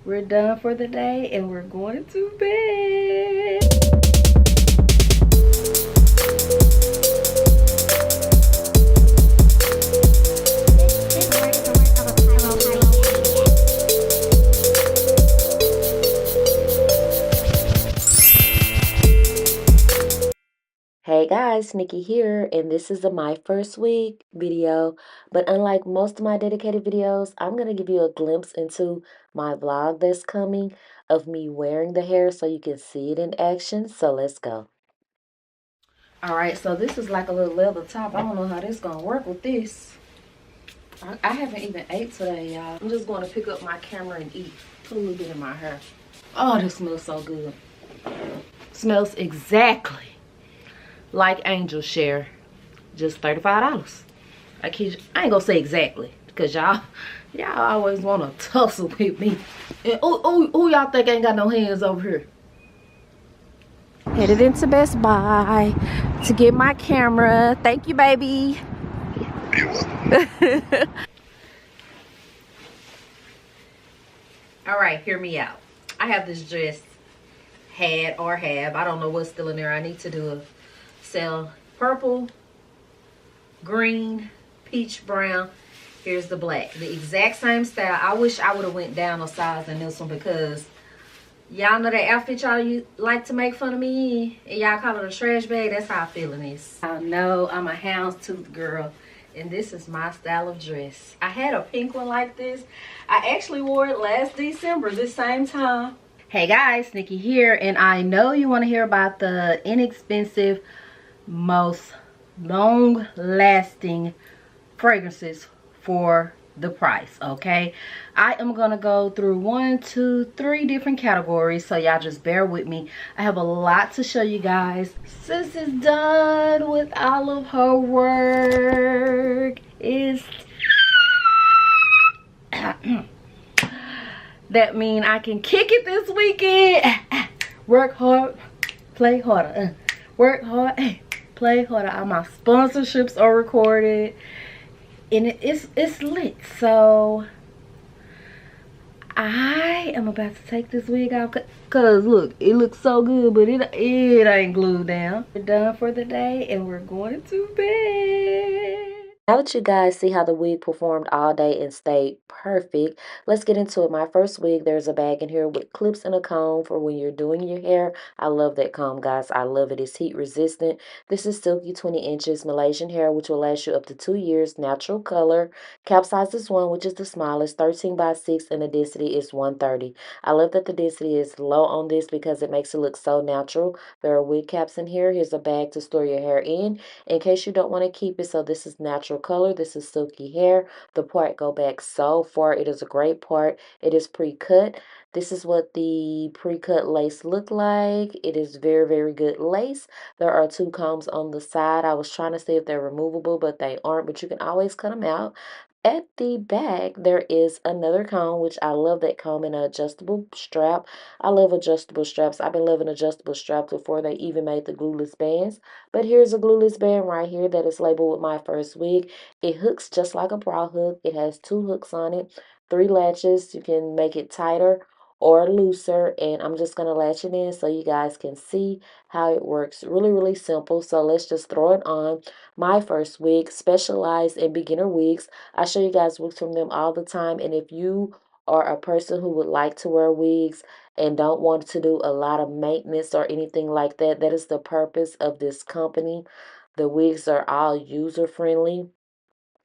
We're done for the day and we're going to bed. Hey guys, Nikki here, and this is a My First Week video. But unlike most of my dedicated videos, I'm going to give you a glimpse into my vlog that's coming of me wearing the hair so you can see it in action. So let's go. Alright, so this is like a little leather top. I don't know how this is going to work with this. I haven't even ate today, y'all. I'm just going to pick up my camera and eat. Put a little bit in my hair. Oh, this smells so good. Smells exactly like angel share, just $35. I kid you, I ain't gonna say exactly because y'all always want to tussle with me. And who y'all think ain't got no hands over here? Headed into Best Buy to get my camera. Thank you, baby. You're welcome. All right, hear me out. I have this dress, I don't know what's still in there. I need to do a sell purple, green, peach brown. Here's the black, the exact same style. I wish I would have went down a size in this one because y'all know that outfit y'all like to make fun of me and y'all call it a trash bag. That's how I feel in this. I know I'm a houndstooth girl and this is my style of dress. I had a pink one like this. I actually wore it last December this same time. Hey guys, Nikki here, and I know you want to hear about the inexpensive, most long-lasting fragrances for the price. Okay, I am gonna go through 1, 2, 3 different categories, so y'all just bear with me. I have a lot to show you guys. Sis is done with all of her work. That mean I can kick it this weekend. Work hard, play harder. Work hard, play harder. All my sponsorships are recorded, and it's lit. So I am about to take this wig off, cause look, it looks so good, but it ain't glued down. We're done for the day, and we're going to bed. Now that you guys see how the wig performed all day and stayed perfect, let's get into it. My first wig, there's a bag in here with clips and a comb for when you're doing your hair. I love that comb, guys. I love it. It's heat resistant. This is Silky 20 inches Malaysian hair, which will last you up to 2 years. Natural color. Cap size is 1, which is the smallest. 13 by 6, and the density is 130. I love that the density is low on this because it makes it look so natural. There are wig caps in here. Here's a bag to store your hair in case you don't want to keep it. So this is natural color. This is silky hair. The part go back so far. It is a great part. It is pre-cut. This is what the pre-cut lace look like. It is very, very good lace. There are 2 combs on the side. I was trying to see if they're removable, but they aren't, but you can always cut them out. At the back, there is another comb, which I love that comb, and an adjustable strap. I love adjustable straps. I've been loving adjustable straps before they even made the glueless bands. But here's a glueless band right here that is labeled with My First Wig. It hooks just like a bra hook. It has 2 hooks on it, 3 latches. You can make it tighter or looser, and I'm just going to latch it in so you guys can see how it works. Really, really simple. So let's just throw it on. My First Wig, specialized in beginner wigs. I show you guys wigs from them all the time, and if you are a person who would like to wear wigs and don't want to do a lot of maintenance or anything like that, that is the purpose of this company. The wigs are all user friendly,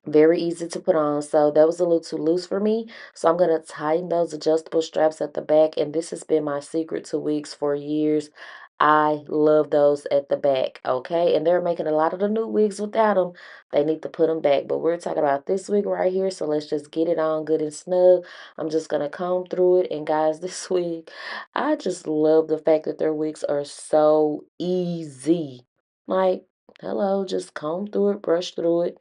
very easy to put on. So that was a little too loose for me, so I'm going to tighten those adjustable straps at the back, and this has been my secret to wigs for years. I love those at the back. Okay, and they're making a lot of the new wigs without them. They need to put them back, but we're talking about this wig right here, so let's just get it on good and snug. I'm just going to comb through it, and guys, this wig, I just love the fact that their wigs are so easy. Like, hello, just comb through it, brush through it,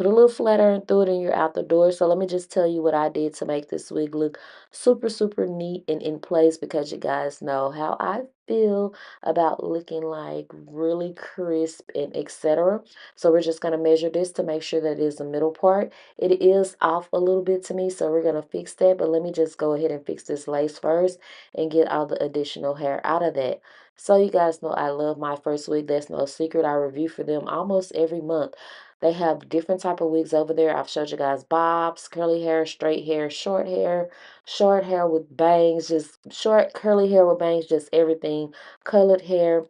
put a little flat iron through it and you're out the door. So let me just tell you what I did to make this wig look super, super neat and in place, because you guys know how I feel about looking like really crisp and etc. So we're just going to measure this to make sure that it is the middle part. It is off a little bit to me, so we're going to fix that. But let me just go ahead and fix this lace first and get all the additional hair out of that. So you guys know I love Myfirstwig. That's no secret. I review for them almost every month. They have different type of wigs over there. I've showed you guys bobs, curly hair, straight hair, short hair with bangs, just short curly hair with bangs, just everything, colored hair.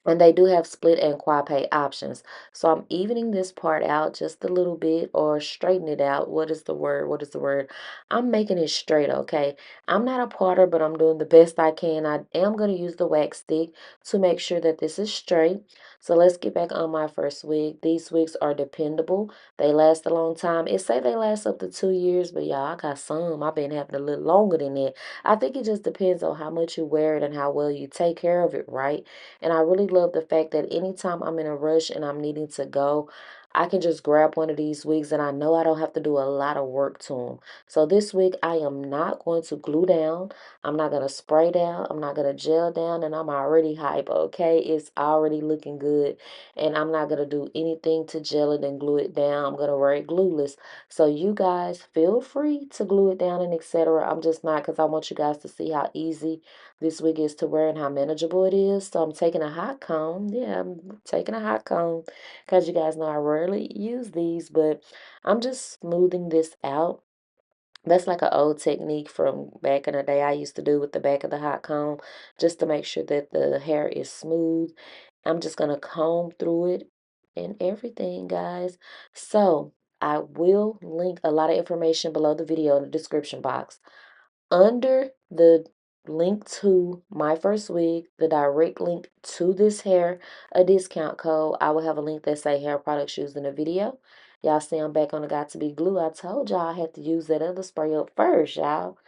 And they do have split and 𝗙𝗶𝘁𝗀𝗚𝗀𝗀𝗀𝗀 options. So I'm evening this part out just a little bit, or straighten it out. What is the word? What is the word? I'm making it straight, okay? I'm not a parter, but I'm doing the best I can. I am going to use the wax stick to make sure that this is straight. So let's get back on my first wig. These wigs are dependable. They last a long time. It say they last up to 2 years, but y'all, I got some. I've been having a little longer than that. I think it just depends on how much you wear it and how well you take care of it, right? And I really love the fact that anytime I'm in a rush and I'm needing to go, I can just grab one of these wigs and I know I don't have to do a lot of work to them. So this wig, I am not going to glue down. I'm not going to spray down. I'm not going to gel down. And I'm already hype, okay? It's already looking good. And I'm not going to do anything to gel it and glue it down. I'm going to wear it glueless. So you guys feel free to glue it down and etc. I'm just not, because I want you guys to see how easy this wig is to wear and how manageable it is. So I'm taking a hot comb. Yeah, I'm taking a hot comb, because you guys know I rarely use these, but I'm just smoothing this out. That's like an old technique from back in the day I used to do with the back of the hot comb, just to make sure that the hair is smooth. I'm just going to comb through it and everything, guys. So I will link a lot of information below the video in the description box. Under the link to Myfirstwig, the direct link to this hair, a discount code, I will have a link that say hair products used in the video. Y'all see I'm back on the got2b glue. I told y'all I had to use that other spray up first, y'all.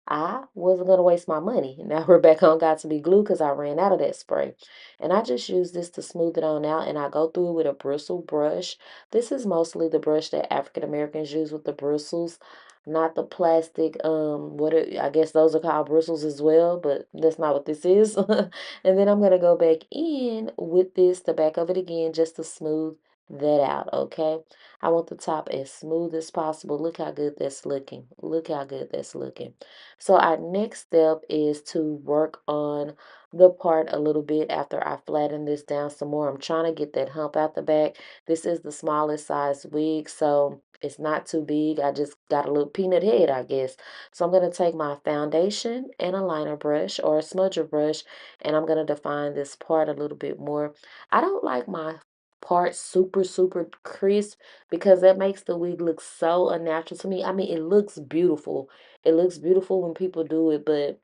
I wasn't going to waste my money. Now we're back on got2b glue because I ran out of that spray. And I just use this to smooth it on out, and I go through it with a bristle brush. This is mostly the brush that African Americans use, with the bristles, not the plastic, I guess those are called bristles as well, but that's not what this is. And then I'm going to go back in with this, the back of it again, just to smooth that out, okay? I want the top as smooth as possible. Look how good that's looking. Look how good that's looking. So our next step is to work on the part a little bit after I flatten this down some more. I'm trying to get that hump out the back. This is the smallest size wig, so it's not too big. I just got a little peanut head, I guess. So I'm going to take my foundation and a liner brush or a smudger brush, and I'm going to define this part a little bit more. I don't like my part super, super crisp, because that makes the wig look so unnatural to me. I mean, it looks beautiful. It looks beautiful when people do it, but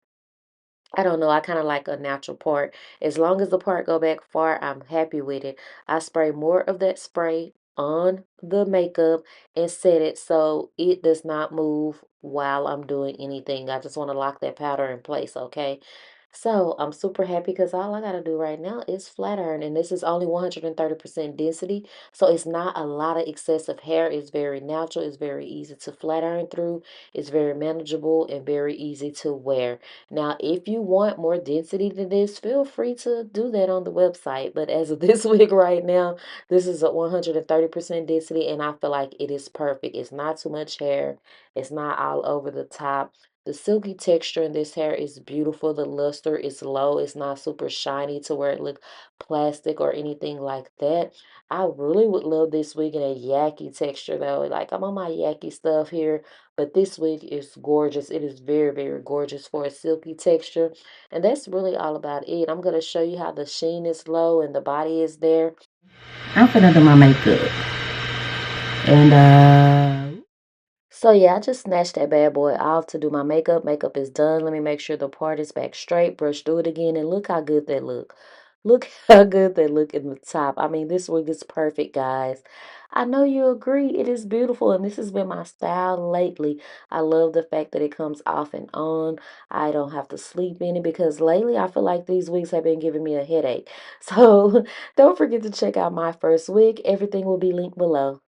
I don't know. I kind of like a natural part. As long as the part go back far, I'm happy with it. I spray more of that spray on the makeup and set it so it does not move while I'm doing anything. I just want to lock that powder in place, okay? So I'm super happy because all I gotta do right now is flat iron, and this is only 130% density. So it's not a lot of excessive hair. It's very natural. It's very easy to flat iron through. It's very manageable and very easy to wear. Now, if you want more density than this, feel free to do that on the website. But as of this wig right now, this is a 130% density, and I feel like it is perfect. It's not too much hair. It's not all over the top. The silky texture in this hair is beautiful. The luster is low. It's not super shiny to where it look plastic or anything like that. I really would love this wig in a yaki texture though. Like, I'm on my yaki stuff here, but this wig is gorgeous. It is very, very gorgeous for a silky texture. And that's really all about it. I'm going to show you how the sheen is low and the body is there. I'm gonna do my makeup. And so yeah, I just snatched that bad boy off to do my makeup. Makeup is done. Let me make sure the part is back straight. Brush through it again, and look how good that look. Look how good they look in the top. I mean, this wig is perfect, guys. I know you agree. It is beautiful, and this has been my style lately. I love the fact that it comes off and on. I don't have to sleep in it, because lately I feel like these wigs have been giving me a headache. So don't forget to check out Myfirstwig. Everything will be linked below.